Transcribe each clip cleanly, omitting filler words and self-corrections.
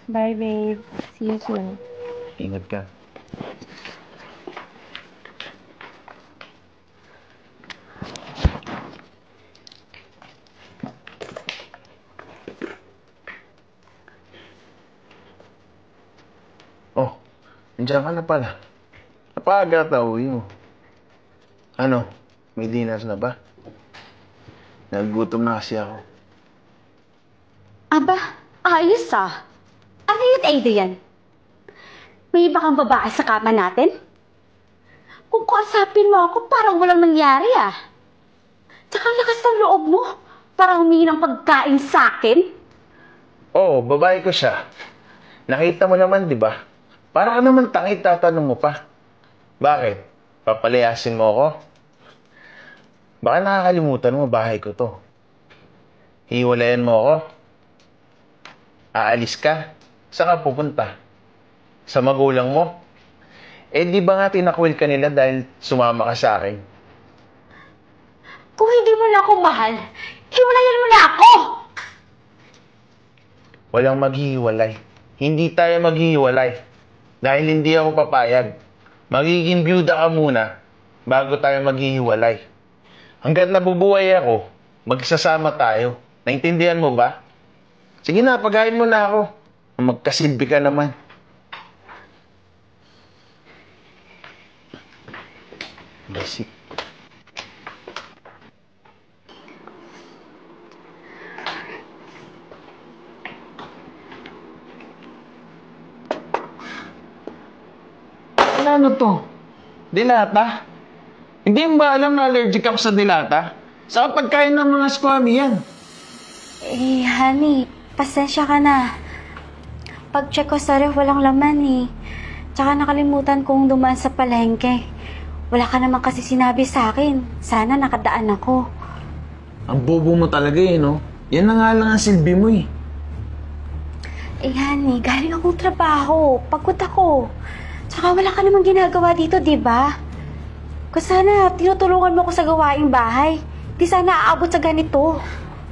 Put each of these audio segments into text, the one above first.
Bye, babe. See you soon. Ingat ka. Oh, nandiyan ka na pala. Napaga ata uwi mo. Ano, may dinas na ba? Nagugutom na kasi ako. Aba, ayos ah. Ano yun, Adrian? May iba kang babae sa kama natin? Kung kausapin mo ako, parang walang nangyari ah. Tsaka ang lakas ng loob mo. Parang humingi ng pagkain sa akin. Oo, babae ko siya. Nakita mo naman, di ba? Para ka naman tangit, tatanong mo pa. Bakit? Papalayasin mo ako? Baka nakakalimutan mo, bahay ko to. Hiwalayan mo ako? Aalis ka? Saan ka pupunta? Sa magulang mo? Eh, di ba nga tinakwil ka nila dahil sumama ka sa akin? Kung hindi mo na ako mahal, hiwalayan mo na ako! Walang maghihiwalay. Hindi tayo maghihiwalay. Dahil hindi ako papayag. Magiging byuda ka muna bago tayo maghihiwalay. Hanggat nabubuhay ako, magsasama tayo. Naintindihan mo ba? Sige na, paghain mo na ako. Magkasilbi ka naman. Basic. Ano to? Dilata? Hindi mo ba alam na allergic ako sa dilata? Sa pagkain ng mga squammy yan. Eh, honey, pasensya ka na. Pag-check ko sa ref, walang laman eh. Tsaka nakalimutan kong dumaan sa palengke. Wala ka naman kasi sinabi sa akin. Sana nakadaan ako. Ang bobo mo talaga eh, no? Yan na nga lang ang silbi mo eh. Eh, honey, galing akong trabaho. Pagod ako. Tsaka wala ka namang ginagawa dito, di ba? Kung sana tinutulungan mo ko sa gawaing bahay. Di sana aabot sa ganito.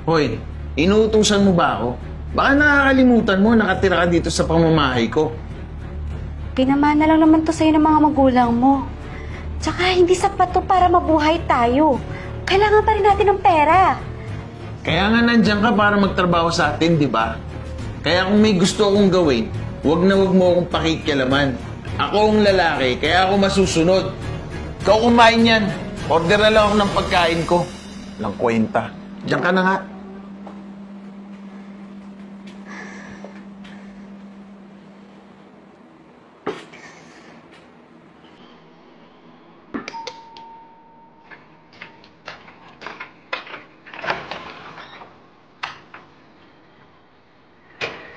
Hoy, inuutusan mo ba ako? Baka nakakalimutan mo, nakatira ka dito sa pamamahay ko. Pinamana lang naman to sa'yo ng mga magulang mo. Tsaka hindi sapat to para mabuhay tayo. Kailangan pa rin natin ng pera. Kaya nga nandiyan ka para magtrabaho sa atin, di ba? Kaya kung may gusto akong gawin, wag na wag mo akong pakikialaman. Ako ang lalaki, kaya ako masusunod. Ikaw kumain yan. Order na lang ako ng pagkain ko. Walang kwenta. Diyan ka na nga.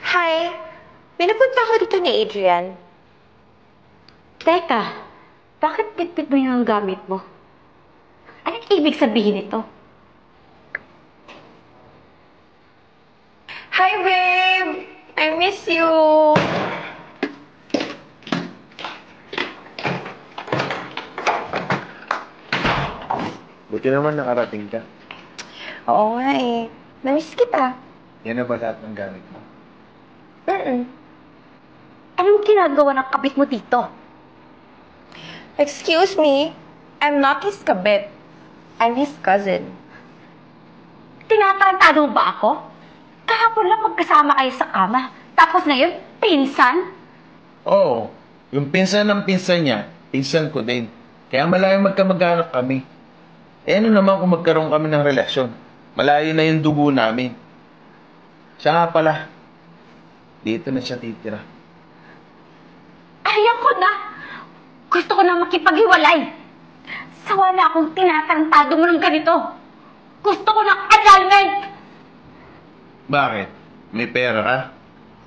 Hi! Pinapunta ako dito ni Adrian. Teka, bakit bitbit mo yung gamit mo? Anong ibig sabihin nito? Hi, babe! I miss you! Buti naman nakarating ka. Oo nga eh. Namiss kita. Yan na ba lahat ng gamit mo? Anong ginagawa ng kabit mo dito? Excuse me, I'm not his kabit. I'm his cousin. Tinatarantado mo ba ako? Kahapon lang magkasama kayo sa kama. Tapos ngayon, pinsan? Oo. Yung pinsan ng pinsan niya, pinsan ko din. Kaya malayo magkamag-anak kami. Eh ano naman kung magkaroon kami ng relasyon? Malayo na yung dugo namin. Siya nga pala, dito na siya titira. Ayoko na! Gusto ko na makipaghiwalay! Sawa na akong tinatarantado mo ng ganito! Gusto ko ng annulment! Bakit? May pera ka?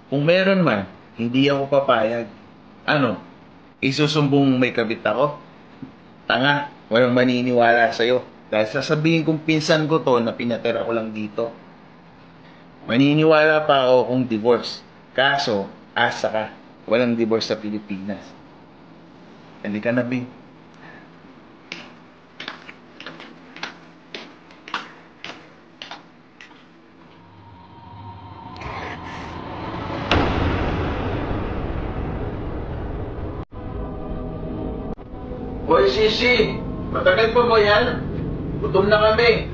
Kung meron man, hindi ako papayag. Ano? Isusumbong may kabit ako? Tanga, walang maniniwala sa'yo. Dahil sasabihin kong pinsan ko to na pinatira ko lang dito. Maniniwala pa ako kung divorce. Kaso, asa ka. Walang divorce sa Pilipinas. Halika na, babe. Hoy, Sisi! Matagal pa ba yan? Gutom na kami.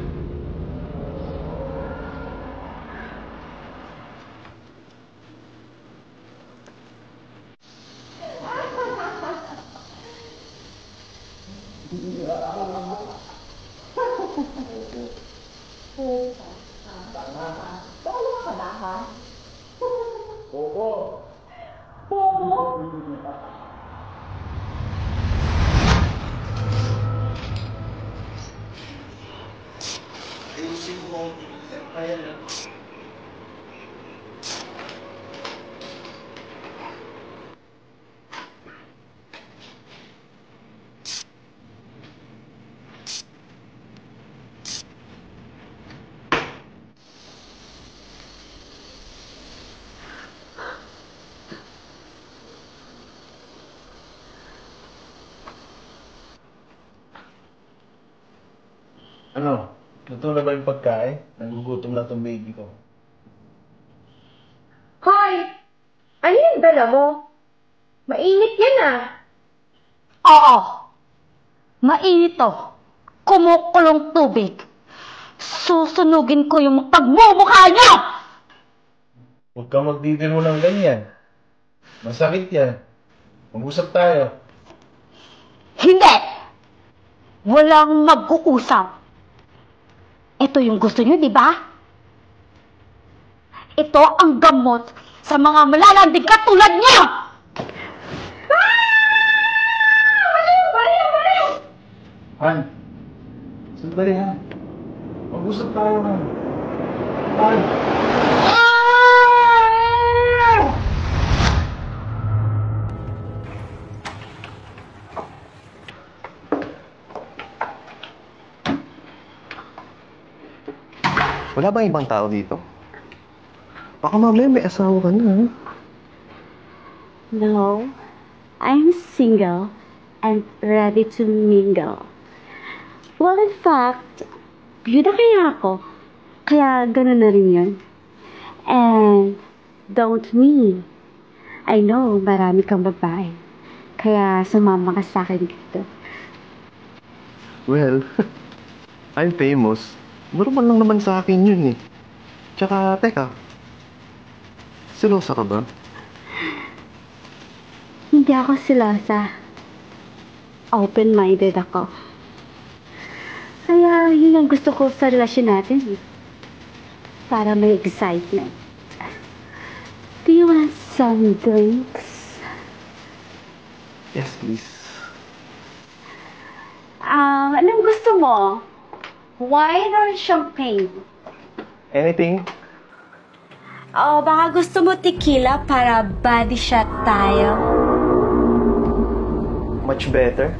Ano? Luto na ba yung pagkain? Nagugutom na tong baby ko. Hoy! Ano yung dala mo? Mainit yan ah. Oo. Mainit to. Kumukulong tubig. Susunugin ko yung pagmumukha niyo! Huwag kang magdidiro ng ganyan. Masakit yan. Mag-usap tayo. Hindi! Walang mag-uusap. Ito yung gusto niyo, di ba? Ito ang gamot sa mga malalanding katulad niyo! Han! Sandali, Han. Mag-usap tayo, Han. Han! Wala bang ibang tao dito? Baka mamaya may asawa ka na, ha? No, I'm single and ready to mingle. Well, in fact, byuda kaya ako. Kaya ganun na rin yun. And don't me. I know marami kang babae. Kaya sumama ka sa akin dito. Well, I'm famous. Normal lang naman sa akin yun, eh. Tsaka, teka. Silosa ka ba? Hindi ako silosa. Open-minded ako. Kaya yun ang gusto ko sa relasyon natin. Para may excitement. Do you want some drinks? Yes, please. Anong gusto mo? Wine or champagne? Anything? O baka gusto mo tequila para body shot tayo? Much better.